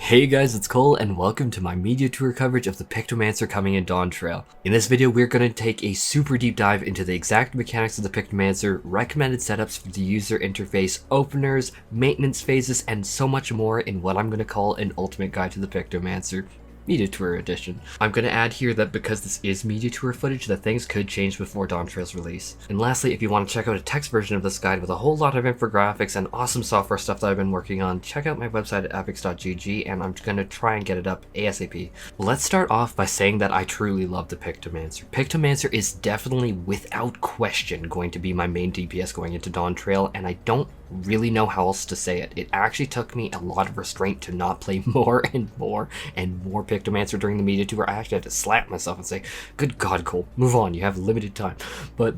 Hey guys, it's Cole and welcome to my media tour coverage of the Pictomancer coming in Dawntrail. In this video, we're going to take a super deep dive into the exact mechanics of the Pictomancer, recommended setups for the user interface, openers, maintenance phases, and so much more in what I'm going to call an ultimate guide to the Pictomancer. Media Tour edition. I'm going to add here that because this is Media Tour footage, that things could change before Dawntrail's release. And lastly, if you want to check out a text version of this guide with a whole lot of infographics and awesome software stuff that I've been working on, check out my website at FFXIV and I'm going to try and get it up ASAP. Let's start off by saying that I truly love the Pictomancer. Pictomancer is definitely, without question, going to be my main DPS going into Dawntrail, and I don't really know how else to say it. It actually took me a lot of restraint to not play more and more Pictomancer during the media tour. I actually had to slap myself and say, good God, Cole, move on, you have limited time. But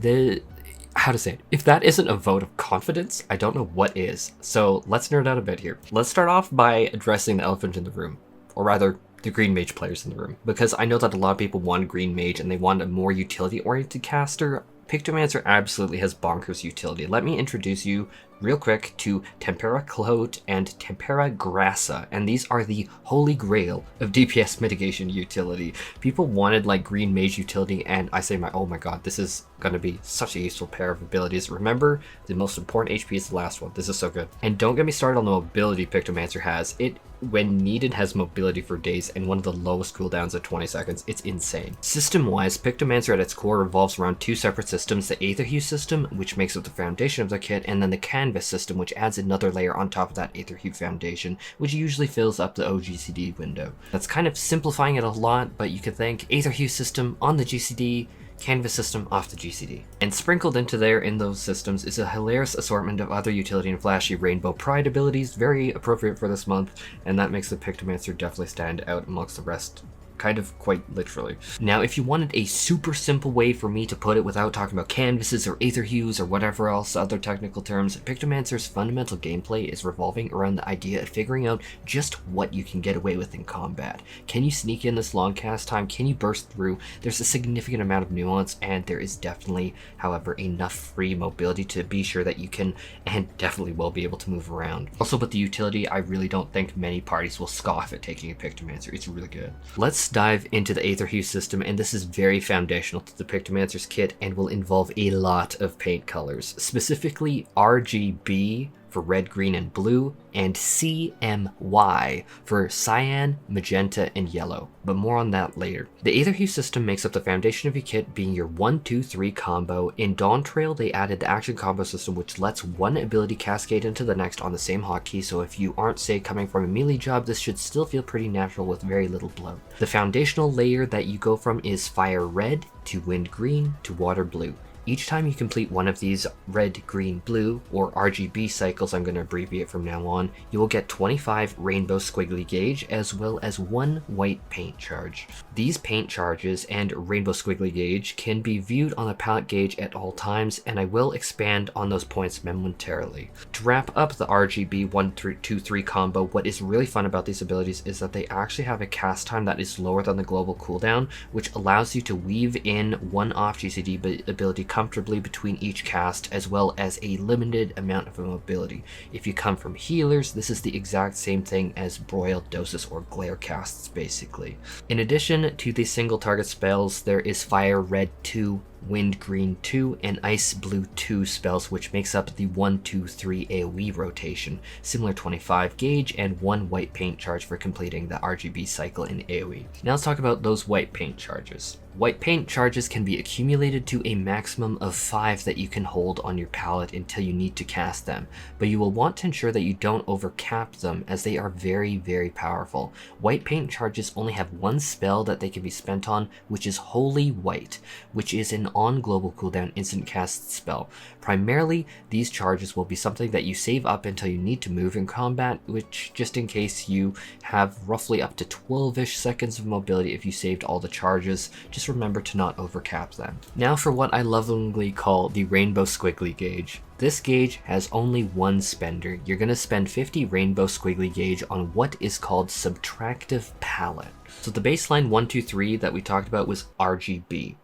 how to say it, if that isn't a vote of confidence, I don't know what is. So let's nerd out a bit here. Let's start off by addressing the elephant in the room, or rather the green mage players in the room, because I know that a lot of people want green mage and they want a more utility oriented caster. Pictomancer absolutely has bonkers utility. Let me introduce you real quick to Tempera Clote and Tempera Grassa, and these are the holy grail of DPS mitigation utility. People wanted like green mage utility, and I say oh my god, this is gonna be such a useful pair of abilities. Remember, the most important HP is the last one. This is so good. And don't get me started on the mobility Pictomancer has. It, when needed, has mobility for days and one of the lowest cooldowns at 20 seconds. It's insane. System-wise, Pictomancer at its core revolves around two separate systems: the Aether system, which makes up the foundation of the kit, and then the Canvas system, which adds another layer on top of that Aether foundation, which usually fills up the OGCD window. That's kind of simplifying it a lot, but you could think Aether system on the GCD, Canvas system off the GCD. And sprinkled into there in those systems is a hilarious assortment of other utility and flashy Rainbow Pride abilities, very appropriate for this month, and that makes the Pictomancer definitely stand out amongst the rest. Kind of quite literally. Now, if you wanted a super simple way for me to put it without talking about canvases or Aether hues or whatever else other technical terms, Pictomancer's fundamental gameplay is revolving around the idea of figuring out just what you can get away with in combat. Can you sneak in this long cast time? Can you burst through? There's a significant amount of nuance, and there is definitely, however, enough free mobility to be sure that you can, and definitely will be able to move around. Also, with the utility, I really don't think many parties will scoff at taking a Pictomancer. It's really good. Let's dive into the Aether hue system, and this is very foundational to the Pictomancer's kit and will involve a lot of paint colors, specifically RGB for red, green, and blue, and CMY for cyan, magenta, and yellow, but more on that later. The Aether hue system makes up the foundation of your kit, being your 1-2-3 combo. In Dawntrail, they added the action combo system, which lets one ability cascade into the next on the same hotkey, so if you aren't, say, coming from a melee job, this should still feel pretty natural with very little bloat. The foundational layer that you go from is fire red to wind green to water blue. Each time you complete one of these red, green, blue, or RGB cycles, I'm going to abbreviate from now on, you will get 25 rainbow squiggly gauge as well as 1 white paint charge. These paint charges and rainbow squiggly gauge can be viewed on the palette gauge at all times, and I will expand on those points momentarily. To wrap up the RGB 1-2-3 combo, what is really fun about these abilities is that they actually have a cast time that is lower than the global cooldown, which allows you to weave in one off GCD ability comfortably between each cast, as well as a limited amount of mobility. If you come from healers, this is the exact same thing as broiled doses or glare casts, basically. In addition to the single target spells, there is Fire Red 2, Wind Green 2, and Ice Blue 2 spells, which makes up the 1-2-3 AoE rotation, similar 25 gauge and 1 white paint charge for completing the RGB cycle in AoE. Now let's talk about those white paint charges. White paint charges can be accumulated to a maximum of 5 that you can hold on your palette until you need to cast them, but you will want to ensure that you don't overcap them, as they are very, very powerful. White paint charges only have one spell that they can be spent on, which is Holy White, which is an on global cooldown instant cast spell. Primarily, these charges will be something that you save up until you need to move in combat, which, just in case, you have roughly up to 12-ish seconds of mobility if you saved all the charges. Just remember to not overcap them. Now for what I lovingly call the rainbow squiggly gauge. This gauge has only one spender. You're going to spend 50 rainbow squiggly gauge on what is called Subtractive palette. So the baseline 1-2-3 that we talked about was RGB.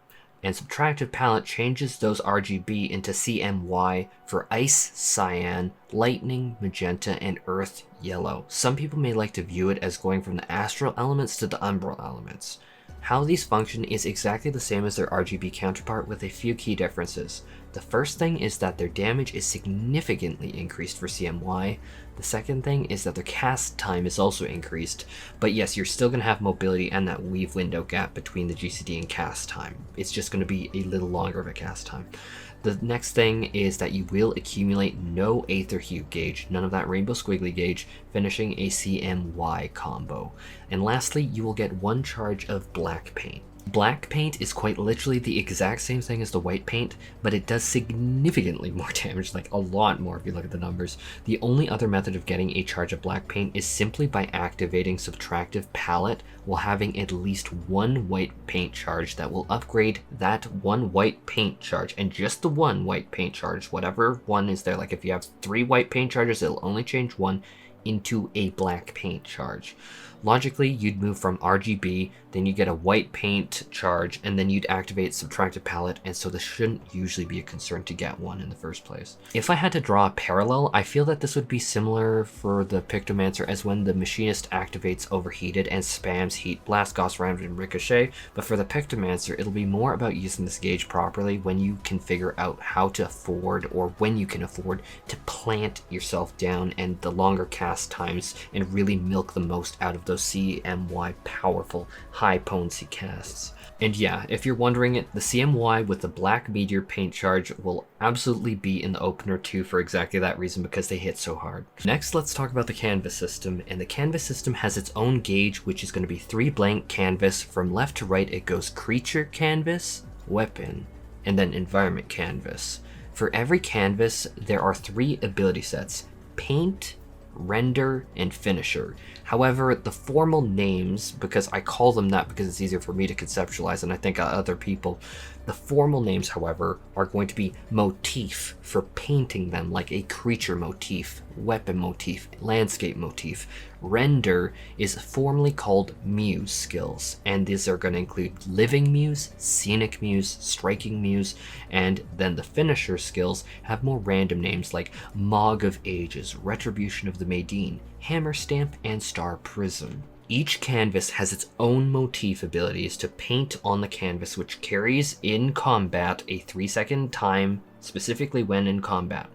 and Subtractive Palette changes those RGB into CMY for Ice, Cyan, Lightning, Magenta, and Earth Yellow. Some people may like to view it as going from the astral elements to the umbral elements. How these function is exactly the same as their RGB counterpart with a few key differences. The first thing is that their damage is significantly increased for CMY. The second thing is that their cast time is also increased, but yes, you're still going to have mobility and that weave window gap between the GCD and cast time. It's just going to be a little longer of a cast time. The next thing is that you will accumulate no Aether Hue gauge, none of that Rainbow Squiggly gauge, finishing a CMY combo. And lastly, you will get one charge of Black Paint. Black paint is quite literally the exact same thing as the white paint, but it does significantly more damage, like a lot more if you look at the numbers. The only other method of getting a charge of black paint is simply by activating Subtractive Palette while having at least one white paint charge that will upgrade that one white paint charge, and just the one white paint charge, whatever one is there. Like if you have 3 white paint charges, it'll only change one into a black paint charge. Logically, you'd move from RGB, then you get a white paint charge, and then you'd activate Subtractive Palette, and so this shouldn't usually be a concern to get one in the first place. If I had to draw a parallel, I feel that this would be similar for the Pictomancer as when the Machinist activates Overheated and spams Heat Blast, Gauss Round, and Ricochet, but for the Pictomancer, it'll be more about using this gauge properly when you can figure out how to afford, or when you can afford, to plant yourself down and the longer cast times and really milk the most out of those CMY powerful high potency casts. And yeah, if you're wondering it, the CMY with the Black Meteor paint charge will absolutely be in the opener too for exactly that reason, because they hit so hard. Next, let's talk about the canvas system, and the canvas system has its own gauge, which is going to be 3 blank canvas. From left to right, it goes creature canvas, weapon, and then environment canvas. For every canvas, there are 3 ability sets: paint, render, and finisher. However, the formal names, because I call them that because it's easier for me to conceptualize and I think other people, the formal names, however, are going to be motif for painting them, like a creature motif, weapon motif, landscape motif. Render is formally called muse skills, and these are going to include living muse, scenic muse, striking muse, and then the finisher skills have more random names like Mog of Ages, Retribution of the Maidine, Hammer Stamp, and Star Prism. Each canvas has its own motif abilities to paint on the canvas, which carries in combat a 3-second time, specifically when in combat.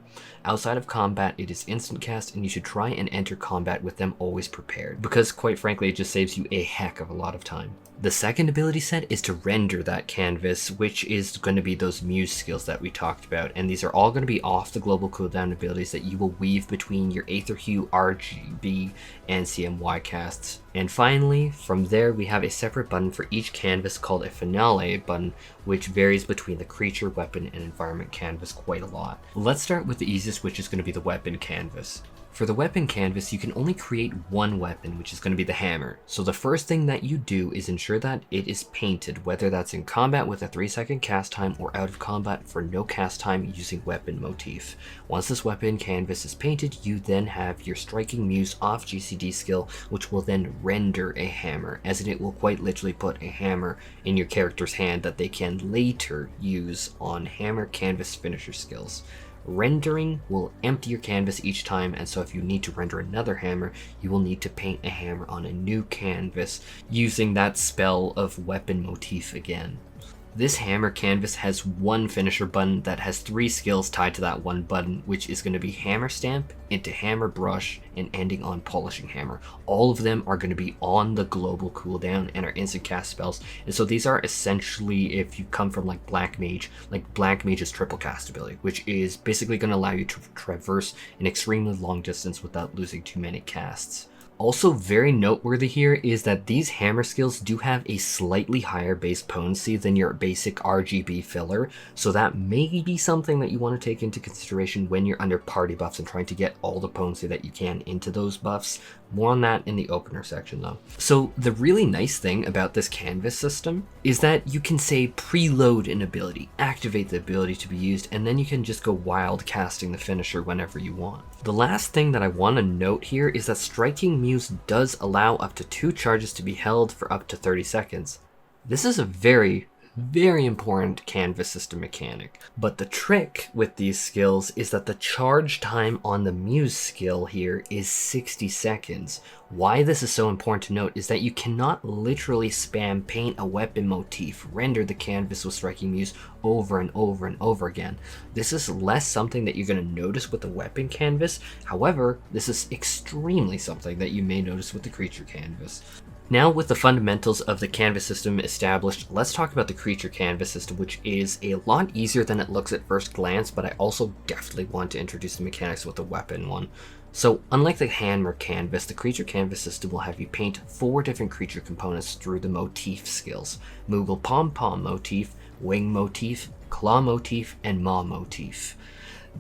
Outside of combat, it is instant cast, and you should try and enter combat with them always prepared, because quite frankly, it just saves you a heck of a lot of time. The second ability set is to render that canvas, which is going to be those muse skills that we talked about, and these are all going to be off the global cooldown abilities that you will weave between your Aether Hue, RGB, and CMY casts. And finally, from there we have a separate button for each canvas called a finale button, which varies between the creature, weapon, and environment canvas quite a lot. Let's start with the easiest, which is going to be the weapon canvas. For the weapon canvas, you can only create one weapon, which is going to be the hammer. So the first thing that you do is ensure that it is painted, whether that's in combat with a 3-second cast time or out of combat for no cast time using weapon motif. Once this weapon canvas is painted, you then have your striking muse off GCD skill, which will then render a hammer, as in it will quite literally put a hammer in your character's hand that they can later use on hammer canvas finisher skills. Rendering will empty your canvas each time, and so if you need to render another hammer, you will need to paint a hammer on a new canvas using that spell of weapon motif again. This hammer canvas has one finisher button that has 3 skills tied to that one button, which is going to be Hammer Stamp, into Hammer Brush, and ending on Polishing Hammer. All of them are going to be on the global cooldown and are instant cast spells, and so these are essentially, if you come from like Black Mage's triple cast ability, which is basically going to allow you to traverse an extremely long distance without losing too many casts. Also very noteworthy here is that these hammer skills do have a slightly higher base potency than your basic RGB filler, so that may be something that you want to take into consideration when you're under party buffs and trying to get all the potency that you can into those buffs. More on that in the opener section though. So the really nice thing about this canvas system is that you can say preload an ability, activate the ability to be used, and then you can just go wild casting the finisher whenever you want. The last thing that I want to note here is that Striking Muse does allow up to 2 charges to be held for up to 30 seconds. This is a very, Very important canvas system mechanic. But the trick with these skills is that the charge time on the Muse skill here is 60 seconds. Why this is so important to note is that you cannot literally spam paint a weapon motif, render the canvas with Striking Muse over and over and over again. This is less something that you're going to notice with the weapon canvas. However, this is extremely something that you may notice with the creature canvas. Now, with the fundamentals of the canvas system established, let's talk about the creature canvas system, which is a lot easier than it looks at first glance, but I also definitely want to introduce the mechanics with the weapon one. So, unlike the hammer canvas, the creature canvas system will have you paint 4 different creature components through the motif skills: Moogle Pom-Pom motif, Wing motif, Claw motif, and Maw motif.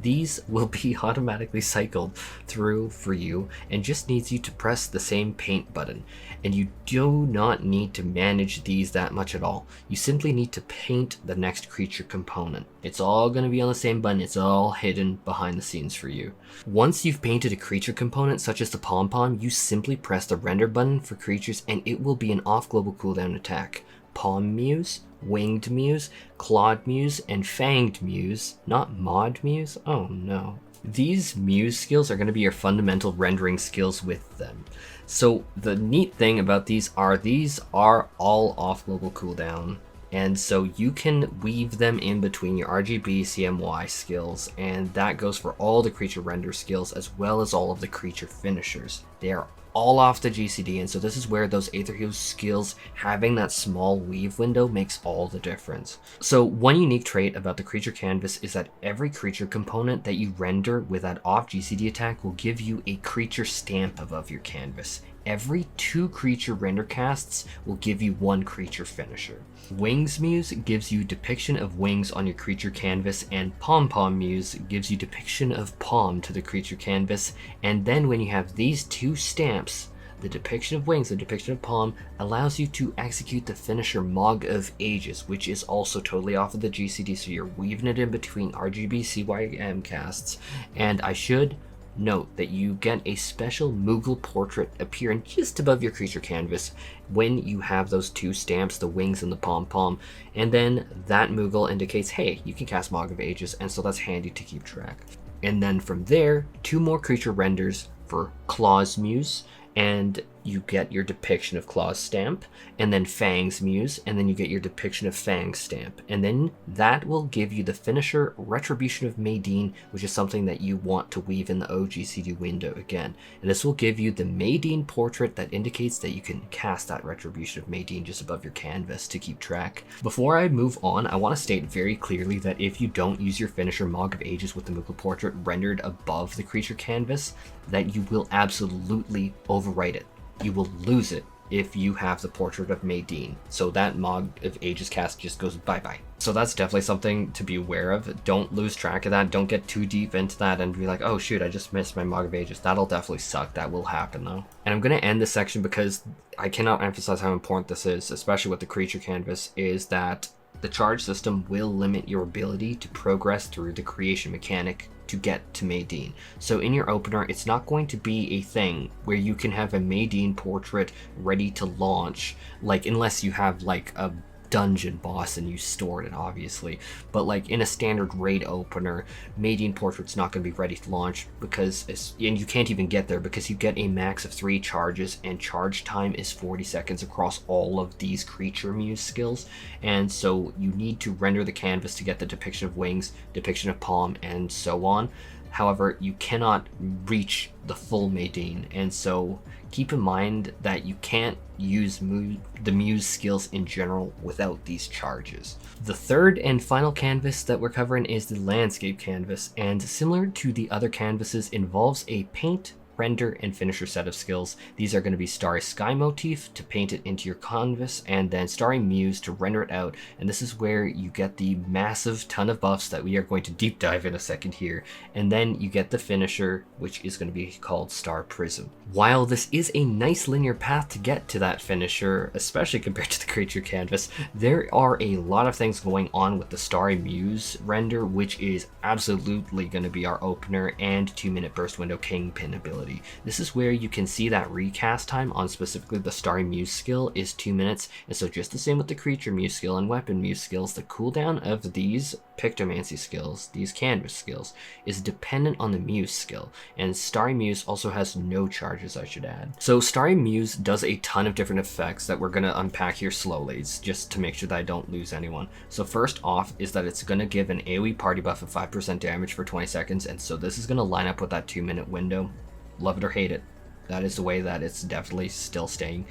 These will be automatically cycled through for you and just needs you to press the same paint button. And you do not need to manage these that much at all. You simply need to paint the next creature component. It's all going to be on the same button. It's all hidden behind the scenes for you. Once you've painted a creature component such as the pom-pom, you simply press the render button for creatures and it will be an off global cooldown attack. Pom Muse, Winged Muse, Clawed Muse, and Fanged Muse, not Mod Muse? Oh no. These Muse skills are going to be your fundamental rendering skills with them. So the neat thing about these are all off global cooldown. And so you can weave them in between your RGB CMY skills, and that goes for all the creature render skills as well as all of the creature finishers. They are all off the GCD, and so this is where those Aether Hue skills having that small weave window makes all the difference. So one unique trait about the creature canvas is that every creature component that you render with that off GCD attack will give you a creature stamp above your canvas. Every 2 creature render casts will give you 1 creature finisher. Wings Muse gives you depiction of wings on your creature canvas, and Pom-Pom Muse gives you depiction of palm to the creature canvas. And then when you have these 2 stamps, the depiction of wings, the depiction of palm, allows you to execute the finisher Mog of Ages, which is also totally off of the GCD, so you're weaving it in between RGB CYM casts. And I should note that you get a special Moogle portrait appearing just above your creature canvas when you have those 2 stamps, the wings and the pom-pom, and then that Moogle indicates, hey, you can cast Mog of Ages, and so that's handy to keep track. And then from there, 2 more creature renders for Claws Muse, and you get your depiction of Claw's stamp, and then Fang's Muse, and then you get your depiction of Fang's stamp. And then that will give you the finisher Retribution of Maydeen, which is something that you want to weave in the OGCD window again. And this will give you the Maydeen portrait that indicates that you can cast that Retribution of Maydeen just above your canvas to keep track. Before I move on, I want to state very clearly that if you don't use your finisher Mog of Ages with the Moogle portrait rendered above the creature canvas, that you will absolutely overwrite it. You will lose it if you have the portrait of Maydeen. So that Mog of Ages cast just goes bye-bye. So that's definitely something to be aware of. Don't lose track of that. Don't get too deep into that and be like, oh shoot, I just missed my Mog of Ages. That'll definitely suck. That will happen though. And I'm going to end this section because I cannot emphasize how important this is, especially with the creature canvas, is that the charge system will limit your ability to progress through the creation mechanic to get to Maydeen. So in your opener, it's not going to be a thing where you can have a Maydeen portrait ready to launch, like unless you have like a dungeon boss and you stored it obviously, but like in a standard raid opener, Maydeen portrait's not going to be ready to launch because and you can't even get there because you get a max of 3 charges and charge time is 40 seconds across all of these creature muse skills, and so you need to render the canvas to get the depiction of wings, depiction of palm, and so on. However, you cannot reach the full Maydeen, and so keep in mind that you can't use the Muse skills in general without these charges. The third and final canvas that we're covering is the Landscape canvas, and similar to the other canvases, involves a paint, render, and finisher set of skills. These are going to be Starry Sky motif to paint it into your canvas, and then Starry Muse to render it out, and this is where you get the massive ton of buffs that we are going to deep dive in a second here, and then you get the finisher, which is going to be called Star Prism. While this is a nice linear path to get to that finisher, especially compared to the creature canvas, there are a lot of things going on with the Starry Muse render, which is absolutely going to be our opener and 2-minute burst window kingpin ability. ability. This is where you can see that recast time on specifically the Starry Muse skill is 2 minutes, and so just the same with the Creature Muse skill and Weapon Muse skills, the cooldown of these Pictomancy skills, these Canvas skills, is dependent on the Muse skill, and Starry Muse also has no charges, I should add. So Starry Muse does a ton of different effects that we're going to unpack here slowly, just to make sure that I don't lose anyone. So first off is that it's going to give an AoE party buff of 5% damage for 20 seconds, and so this is going to line up with that 2-minute window. Love it or hate it, that is the way that it's definitely still staying.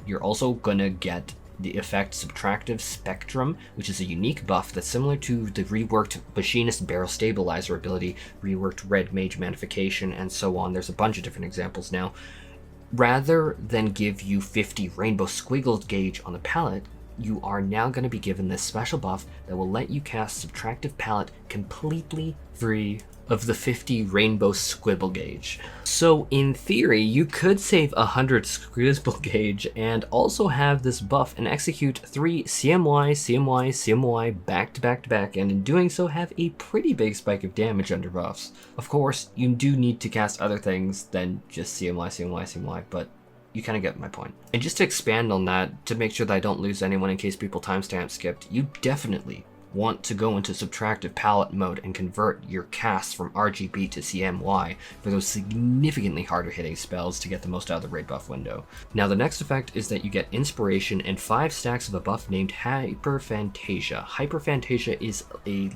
You're also going to get the effect Subtractive Spectrum, which is a unique buff that's similar to the reworked Machinist Barrel Stabilizer ability, reworked Red Mage Magnification, and so on. There's a bunch of different examples now. Rather than give you 50 Rainbow Squiggle gauge on the palette, you are now going to be given this special buff that will let you cast Subtractive Palette completely free of the 50 Rainbow Squibble gauge. So in theory, you could save 100 Squibble gauge and also have this buff and execute 3 CMY, CMY, CMY back to back to back, and in doing so have a pretty big spike of damage under buffs. Of course, you do need to cast other things than just CMY, CMY, CMY, but you kind of get my point. And just to expand on that, to make sure that I don't lose anyone in case people timestamp skipped, you definitely want to go into Subtractive Palette mode and convert your casts from RGB to CMY for those significantly harder hitting spells to get the most out of the raid buff window. Now the next effect is that you get Inspiration and 5 stacks of a buff named Hyperphantasia. Hyperphantasia is a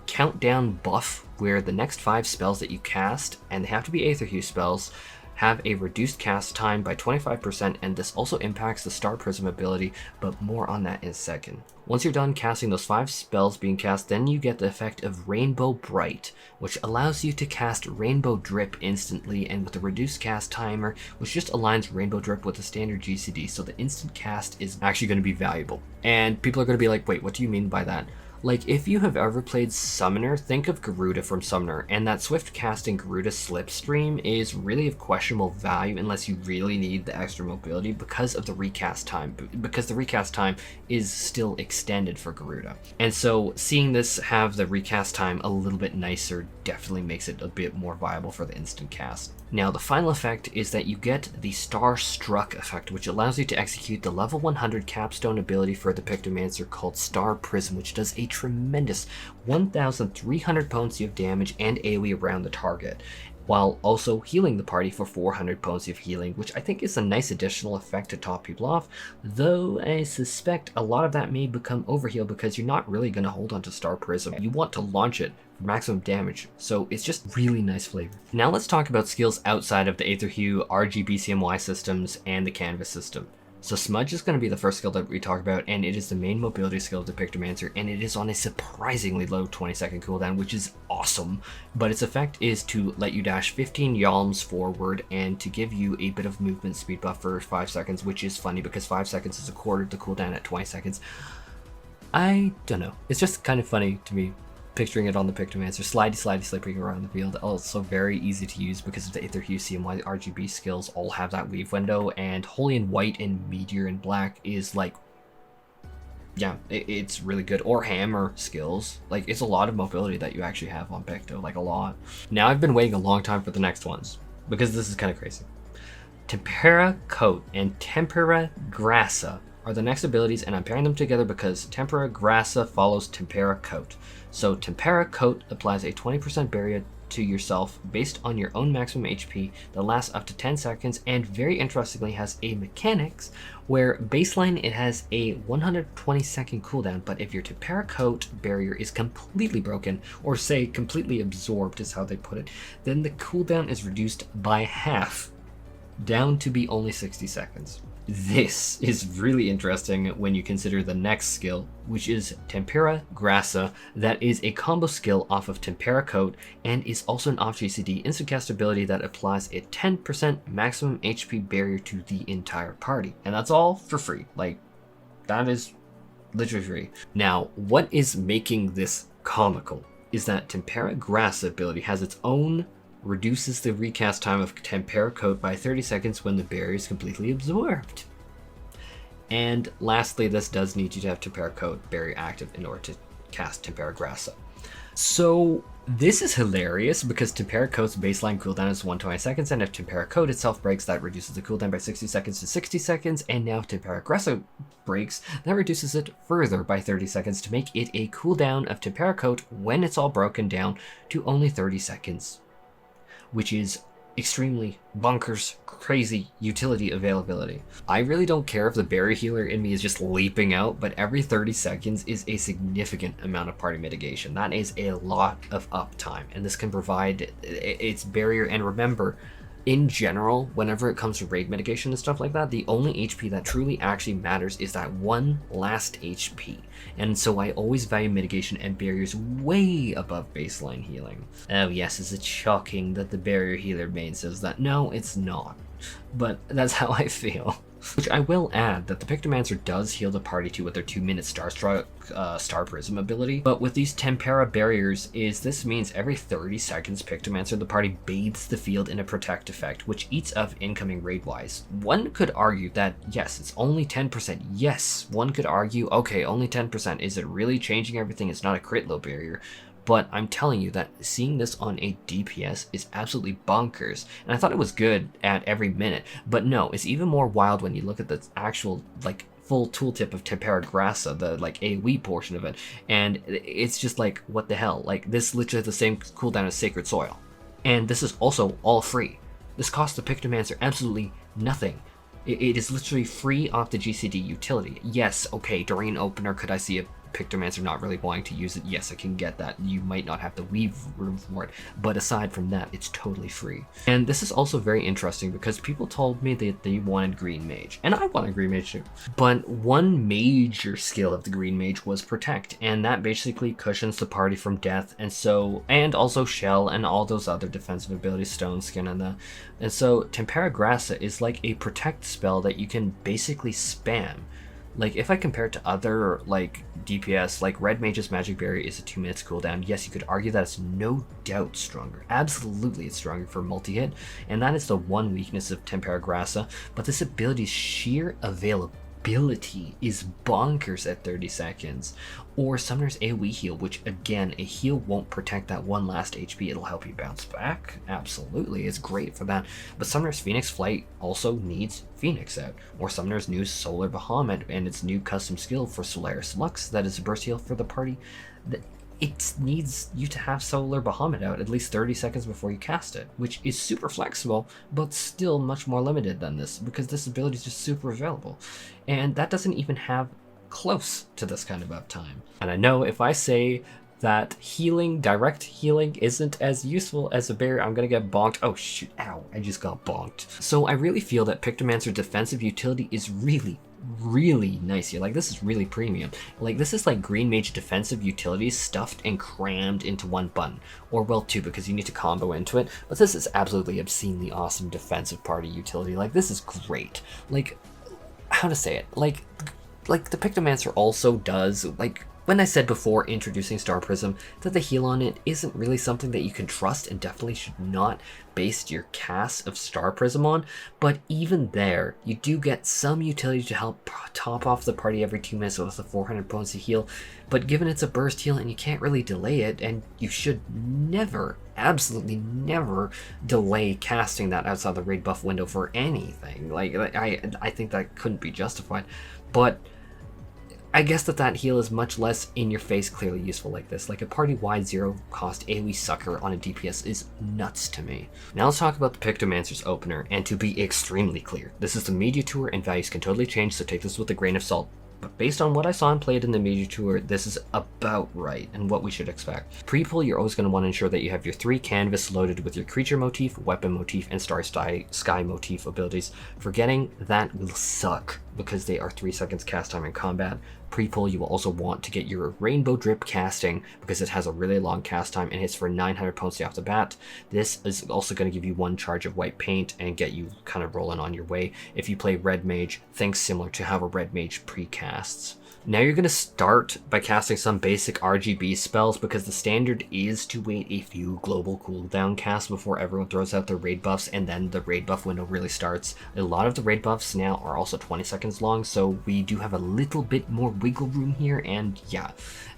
countdown buff where the next 5 spells that you cast, and they have to be Aether Hue spells, have a reduced cast time by 25%, and this also impacts the Star Prism ability, but more on that in a second. Once you're done casting those 5 spells being cast, then you get the effect of Rainbow Bright, which allows you to cast Rainbow Drip instantly and with a reduced cast timer, which just aligns Rainbow Drip with the standard GCD, so the instant cast is actually going to be valuable. And people are going to be like, wait, what do you mean by that? Like, if you have ever played Summoner, think of Garuda from Summoner, and that swift casting Garuda Slipstream is really of questionable value unless you really need the extra mobility because of the recast time, because the recast time is still extended for Garuda. And so seeing this have the recast time a little bit nicer definitely makes it a bit more viable for the instant cast. Now the final effect is that you get the Star Struck effect, which allows you to execute the level 100 capstone ability for the Pictomancer called Star Prism, which does a tremendous 1,300 potency of damage and AoE around the target, while also healing the party for 400 potency of healing, which I think is a nice additional effect to top people off, though I suspect a lot of that may become overheal because you're not really going to hold on to Star Prism. You want to launch it for maximum damage, so it's just really nice flavor. Now let's talk about skills outside of the Aether Hue, RGB CMY systems, and the Canvas system. So Smudge is going to be the first skill that we talk about, and it is the main mobility skill of the Pictomancer, and it is on a surprisingly low 20-second cooldown, which is awesome. But its effect is to let you dash 15 yalms forward and to give you a bit of movement speed buff for 5 seconds, which is funny because 5 seconds is a quarter of the cooldown at 20 seconds. I don't know. It's just kind of funny to me, picturing it on the Pictomancer, slidey slipping around the field. Also very easy to use because of the Aether Hue, CMY, RGB skills all have that weave window, and Holy in White and Meteor in Black is like, yeah, it's really good. Or Hammer skills. Like, it's a lot of mobility that you actually have on Picto, like a lot. Now I've been waiting a long time for the next ones because this is kind of crazy. Tempera Coat and Tempera Grassa are the next abilities, and I'm pairing them together because Tempera Grassa follows Tempera Coat. So Tempera Coat applies a 20% barrier to yourself based on your own maximum HP that lasts up to 10 seconds, and very interestingly has a mechanics where baseline it has a 120 second cooldown, but if your Tempera Coat barrier is completely broken, or say completely absorbed is how they put it, then the cooldown is reduced by half, down to be only 60 seconds. This is really interesting when you consider the next skill, which is Tempera Grassa, that is a combo skill off of Tempera Coat and is also an off GCD instant cast ability that applies a 10% maximum HP barrier to the entire party. And that's all for free. Like, that is literally free. Now, what is making this comical is that Tempera Grassa ability has its own reduces the recast time of Tempera Coat by 30 seconds when the barrier is completely absorbed. And lastly, this does need you to have Tempera Coat barrier active in order to cast Tempera Grassa. So This is hilarious because Tempera Coat's baseline cooldown is 120 seconds, and if Tempera Coat itself breaks, that reduces the cooldown by 60 seconds to 60 seconds, and now if Tempera Aggressive breaks, that reduces it further by 30 seconds to make it a cooldown of Tempera Coat when it's all broken down to only 30 seconds, which is extremely bonkers crazy utility availability. I really don't care if the barrier healer in me is just leaping out, but every 30 seconds is a significant amount of party mitigation. That is a lot of uptime, and this can provide its barrier. And remember, in general, whenever it comes to raid mitigation and stuff like that, the only HP that truly actually matters is that one last HP. And so I always value mitigation and barriers way above baseline healing. Oh yes, is it shocking that the barrier healer main says that? No, it's not. But that's how I feel. Which I will add that the Pictomancer does heal the party too with their 2-minute Star Prism ability, but with these Tempera barriers this means every 30 seconds Pictomancer the party bathes the field in a protect effect, which eats up incoming raid wise. One could argue that yes, it's only 10%. Yes, one could argue, okay, only 10%. Is it really changing everything? It's not a crit low barrier. But I'm telling you that seeing this on a DPS is absolutely bonkers. And I thought it was good at every minute, but no, it's even more wild when you look at the actual like full tooltip of Tempera Grassa, the like AoE portion of it, and it's just like, what the hell? Like, this literally has the same cooldown as Sacred Soil. And this is also all free. This costs the Pictomancer absolutely nothing. It is literally free off the GCD utility. Yes, okay, during an opener, could I see a Pictomancer not really wanting to use it? Yes, I can get that. You might not have the weave room for it, but aside from that, it's totally free. And this is also very interesting because people told me that they wanted Green Mage, and I wanted Green Mage too. But one major skill of the Green Mage was Protect, and that basically cushions the party from death, and also Shell and all those other defensive abilities, Stone Skin and so Tempera Grassa is like a Protect spell that you can basically spam. Like, if I compare it to other, like, DPS, like, Red Mage's Magic Barrier is a 2 minutes cooldown. Yes, you could argue that it's no doubt stronger. Absolutely, it's stronger for multi-hit, and that is the one weakness of Tempera Grassa, but this ability's sheer availability is bonkers at 30 seconds. Or Summoner's AoE heal, which again, a heal won't protect that one last HP, it'll help you bounce back. Absolutely, it's great for that. But Summoner's Phoenix Flight also needs Phoenix out. Or Summoner's new Solar Bahamut and its new custom skill for Solaris Lux, that is a burst heal for the party. It needs you to have Solar Bahamut out at least 30 seconds before you cast it, which is super flexible, but still much more limited than this, because this ability is just super available. And that doesn't even have close to this kind of uptime. And I know if I say that direct healing isn't as useful as a barrier, I'm gonna get bonked. Oh shoot, ow, I just got bonked. So I really feel that Pictomancer defensive utility is really nice here. Like, this is really premium. Like, this is like Green Mage defensive utilities stuffed and crammed into one button, or well, two, because you need to combo into it. But this is absolutely obscenely awesome defensive party utility. Like, this is great. Like, how to say it? Like the Pictomancer also does, like, when I said before introducing Star Prism that the heal on it isn't really something that you can trust and definitely should not base your cast of Star Prism on, but even there, you do get some utility to help top off the party every 2 minutes with a 400 potency heal, but given it's a burst heal and you can't really delay it, and you should never, absolutely never delay casting that outside the raid buff window for anything. Like I think that couldn't be justified, but I guess that heal is much less in-your-face clearly useful like this. Like, a party-wide zero-cost AoE sucker on a DPS is nuts to me. Now let's talk about the Pictomancer's Opener, and to be extremely clear, this is the Media Tour and values can totally change, so take this with a grain of salt. But based on what I saw and played in the Media Tour, this is about right and what we should expect. Pre-pull, you're always going to want to ensure that you have your 3 canvas loaded with your creature motif, weapon motif, and star sky motif abilities. Forgetting that will suck because they are 3 seconds cast time in combat. Pre-pull, you will also want to get your Rainbow Drip casting because it has a really long cast time and hits for 900 potency off the bat. This is also going to give you 1 charge of white paint and get you kind of rolling on your way. If you play Red Mage, think similar to how a Red Mage pre-casts. Now you're going to start by casting some basic RGB spells because the standard is to wait a few global cooldown casts before everyone throws out their raid buffs, and then the raid buff window really starts. A lot of the raid buffs now are also 20 seconds long, so we do have a little bit more wiggle room here, and yeah,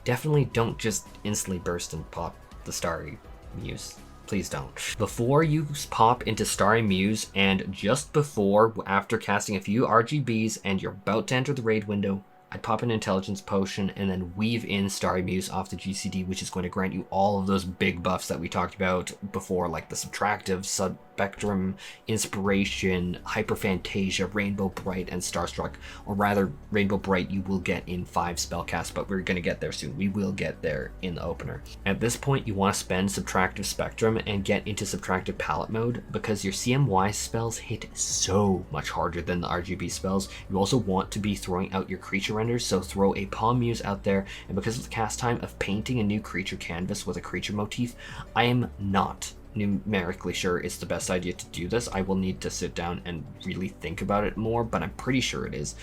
definitely don't just instantly burst and pop the Starry Muse. Please don't. Before you pop into Starry Muse, and just before, after casting a few RGBs and you're about to enter the raid window, I'd pop an Intelligence Potion and then weave in Starry Muse off the GCD, which is going to grant you all of those big buffs that we talked about before, like the Subtractive, Spectrum, Inspiration, Hyperphantasia, Rainbow Bright, and Starstruck. Or rather, Rainbow Bright you will get in 5 spellcasts, but we're going to get there soon. We will get there in the opener. At this point, you want to spend Subtractive Spectrum and get into Subtractive Palette mode, because your CMY spells hit so much harder than the RGB spells. You also want to be throwing out your creature renders, so throw a Palm Muse out there, and because of the cast time of painting a new creature canvas with a creature motif, I am not numerically sure it's the best idea to do this. I will need to sit down and really think about it more, but I'm pretty sure it is,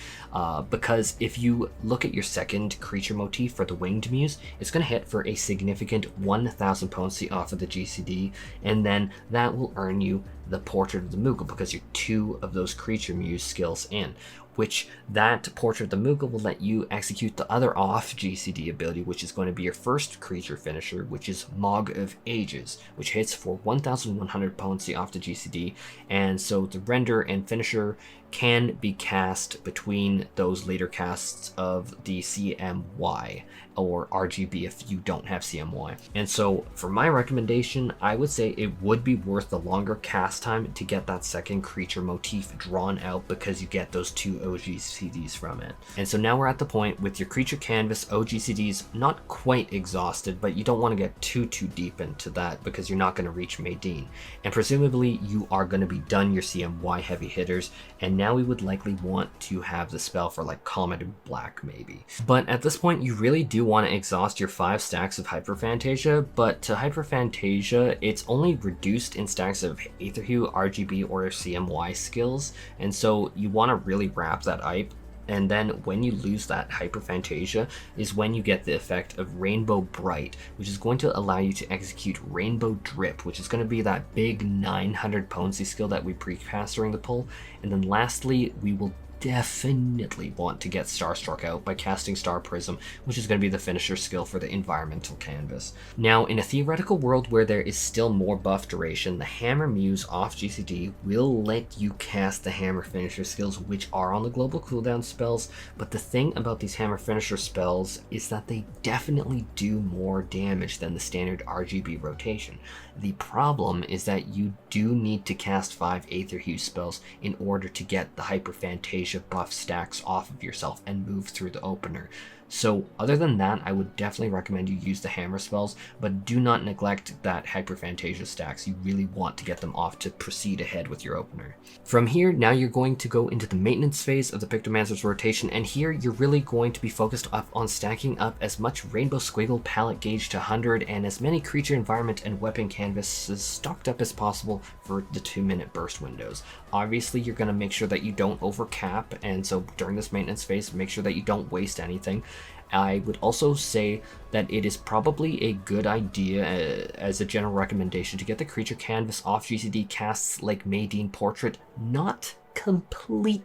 because if you look at your second creature motif for the Winged Muse, it's going to hit for a significant 1000 potency off of the GCD, and then that will earn you the Portrait of the Moogle, because you're 2 of those creature muse skills in, which that Portrait of the Moogle will let you execute the other off GCD ability, which is going to be your first creature finisher, which is Mog of Ages, which hits for 1100 potency off the GCD, and so the render and finisher can be cast between those later casts of the CMY or RGB if you don't have CMY. And so for my recommendation, I would say it would be worth the longer cast time to get that second creature motif drawn out, because you get those 2 OGCDs from it. And so now we're at the point with your creature canvas OGCDs not quite exhausted, but you don't want to get too deep into that, because you're not going to reach Maydeen. And presumably you are going to be done your CMY heavy hitters, and now we would likely want to have the spell for like Comet in Black maybe. But at this point you really do want to exhaust your 5 stacks of Hyperphantasia, but to Hyperphantasia it's only reduced in stacks of Aether Hue, RGB, or CMY skills, and so you want to really wrap that hype. And then when you lose that Hyperphantasia is when you get the effect of Rainbow Bright, which is going to allow you to execute Rainbow Drip, which is going to be that big 900 potency skill that we precast during the pull. And then lastly, we will definitely want to get Starstruck out by casting Star Prism, which is going to be the finisher skill for the environmental canvas. Now, in a theoretical world where there is still more buff duration, the Hammer Muse off GCD will let you cast the Hammer finisher skills, which are on the global cooldown spells, but the thing about these Hammer finisher spells is that they definitely do more damage than the standard RGB rotation. The problem is that you do need to cast 5 Aether Hue spells in order to get the Hyperphantasia buff stacks off of yourself and move through the opener. So other than that, I would definitely recommend you use the hammer spells, but do not neglect that Hyperphantasia stacks. You really want to get them off to proceed ahead with your opener. From here, now you're going to go into the maintenance phase of the Pictomancer's rotation, and here you're really going to be focused up on stacking up as much Rainbow Squiggle palette gauge to 100 and as many creature environment and weapon canvases stocked up as possible for the 2-minute burst windows. Obviously, you're going to make sure that you don't overcap, and so during this maintenance phase, make sure that you don't waste anything. I would also say that it is probably a good idea as a general recommendation to get the creature canvas off GCD casts like Maydeen Portrait not completely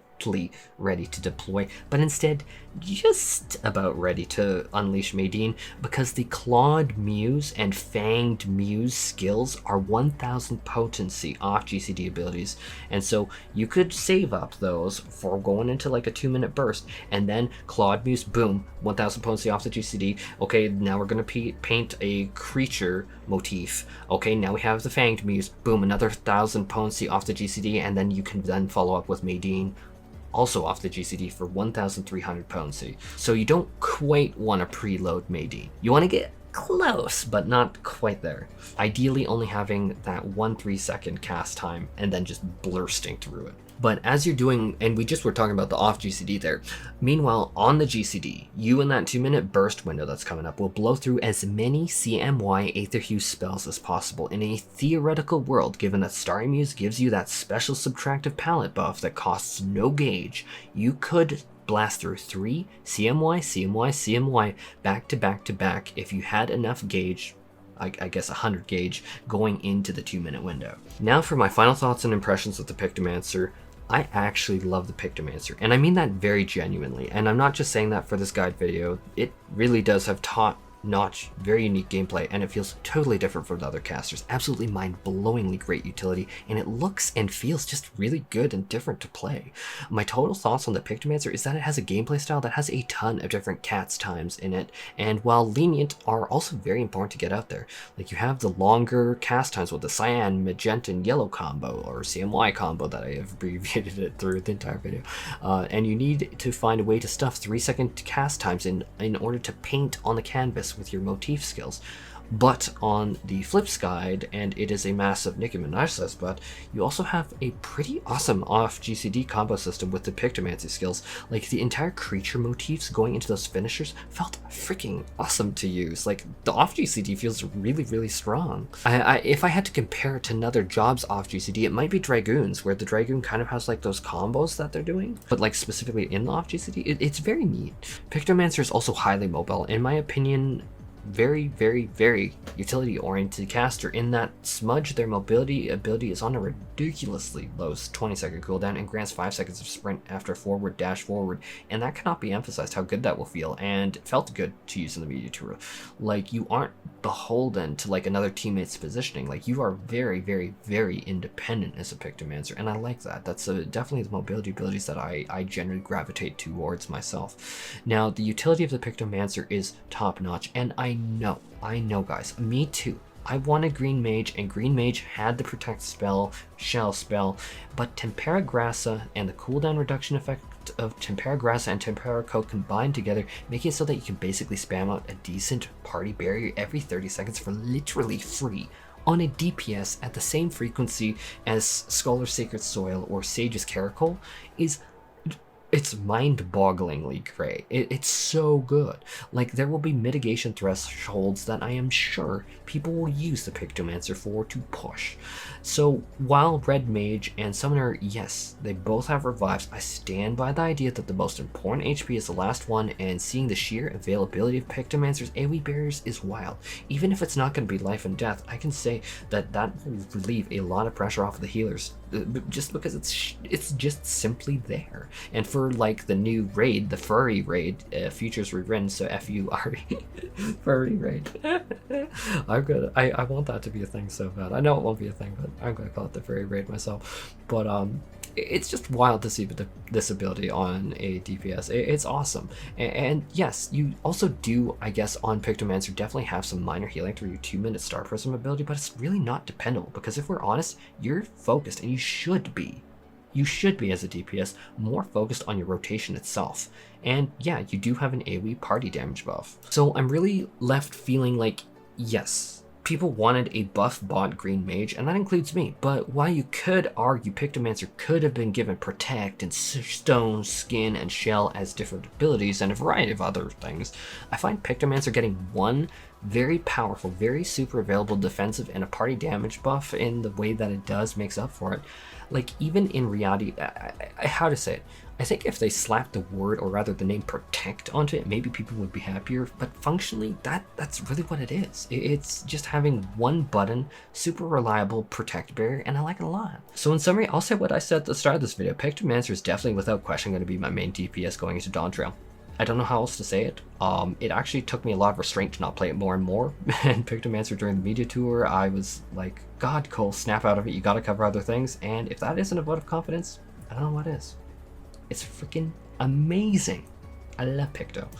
ready to deploy, but instead just about ready to unleash Maydeen, because the Clawed Muse and Fanged Muse skills are 1000 potency off GCD abilities, and so you could save up those for going into like a 2-minute burst, and then Clawed Muse, boom, 1000 potency off the GCD. Okay, now we're gonna paint a creature motif. Okay, now we have the Fanged Muse, boom, another 1000 potency off the GCD, and then you can then follow up with Maydeen, also off the GCD for 1300 potency. So you don't quite want to preload Maydeen. You want to get close, but not quite there. Ideally only having that 1-3 second cast time and then just bursting through it. But as you're doing, and we just were talking about the off GCD there, meanwhile on the GCD, you in that 2-minute burst window that's coming up will blow through as many CMY Aether Hue spells as possible in a theoretical world. Given that Starry Muse gives you that special subtractive palette buff that costs no gauge, you could blast through 3 CMY, CMY, CMY back to back to back if you had enough gauge, I guess 100 gauge, going into the 2-minute window. Now for my final thoughts and impressions of the Pictomancer. I actually love the Pictomancer, and I mean that very genuinely, and I'm not just saying that for this guide video. It really does have taught top-notch, very unique gameplay, and it feels totally different from the other casters. Absolutely mind-blowingly great utility, and it looks and feels just really good and different to play. My total thoughts on the Pictomancer is that it has a gameplay style that has a ton of different cast times in it, and while lenient, are also very important to get out there. Like, you have the longer cast times with the cyan, magenta, and yellow combo, or CMY combo that I have abbreviated it through the entire video, and you need to find a way to stuff 3-second cast times in order to paint on the canvas with your motif skills. But on the flip side, and it is a massive Nicki Minaj spot, you also have a pretty awesome off GCD combo system with the Pictomancy skills. Like, the entire creature motifs going into those finishers felt freaking awesome to use. Like, the off GCD feels really, really strong. If I had to compare it to another job's off GCD, it might be Dragoons, where the Dragoon kind of has like those combos that they're doing, but like specifically in the off GCD, it's very neat. Pictomancer is also highly mobile. In my opinion, very, very, very utility-oriented caster in that Smudge, their mobility ability is on a ridiculously low 20-second cooldown and grants 5 seconds of sprint after forward dash forward, and that cannot be emphasized how good that will feel, and it felt good to use in the media tour. Like, you aren't beholden to like another teammate's positioning. Like, you are very, very, very independent as a Pictomancer, and I like that. That's definitely the mobility abilities that I generally gravitate towards myself. Now, the utility of the Pictomancer is top-notch, and I know guys, me too. I wanted Green Mage, and Green Mage had the Protect spell, Shell spell, but Tempera Grassa and the cooldown reduction effect of Tempera Grassa and Tempera Coat combined together, making it so that you can basically spam out a decent party barrier every 30 seconds for literally free on a DPS at the same frequency as Scholar's Sacred Soil or Sage's Caracol it's mind-bogglingly great. It's so good. Like, there will be mitigation thresholds that I am sure people will use the Pictomancer for to push. So while Red Mage and Summoner, yes, they both have revives, I stand by the idea that the most important HP is the last one, and seeing the sheer availability of Pictomancer's AoE barriers is wild. Even if it's not going to be life and death, I can say that that will relieve a lot of pressure off of the healers, just because it's just simply there. And for like the new raid, the furry raid, futures rewritten, so F-U-R-E, furry raid. I want that to be a thing so bad. I know it won't be a thing, but I'm gonna call it the furry raid myself. But it's just wild to see this ability on a DPS. It's awesome. And yes, you also do, I guess, on Pictomancer definitely have some minor healing through your 2-minute Star Prism ability, but it's really not dependable, because if we're honest, you're focused, and you should be as a DPS more focused on your rotation itself. And yeah, you do have an AoE party damage buff. So I'm really left feeling like, yes, people wanted a buff bot Green Mage, and that includes me. But while you could argue Pictomancer could have been given Protect and Stone, Skin, and Shell as different abilities and a variety of other things, I find Pictomancer getting one very powerful, very super available defensive and a party damage buff in the way that it does makes up for it. Like, even in reality, how to say it, I think if they slapped the word, or rather the name Protect onto it, maybe people would be happier, but functionally that's really what it is. It's just having one button, super reliable Protect barrier, and I like it a lot. So in summary, I'll say what I said at the start of this video. Pictomancer is definitely without question going to be my main DPS going into Dawntrail. I don't know how else to say it. It actually took me a lot of restraint to not play it more and more. And Pictomancer during the media tour, I was like, God, Cole, snap out of it. You gotta cover other things. And if that isn't a vote of confidence, I don't know what is. It's freaking amazing. I love Picto.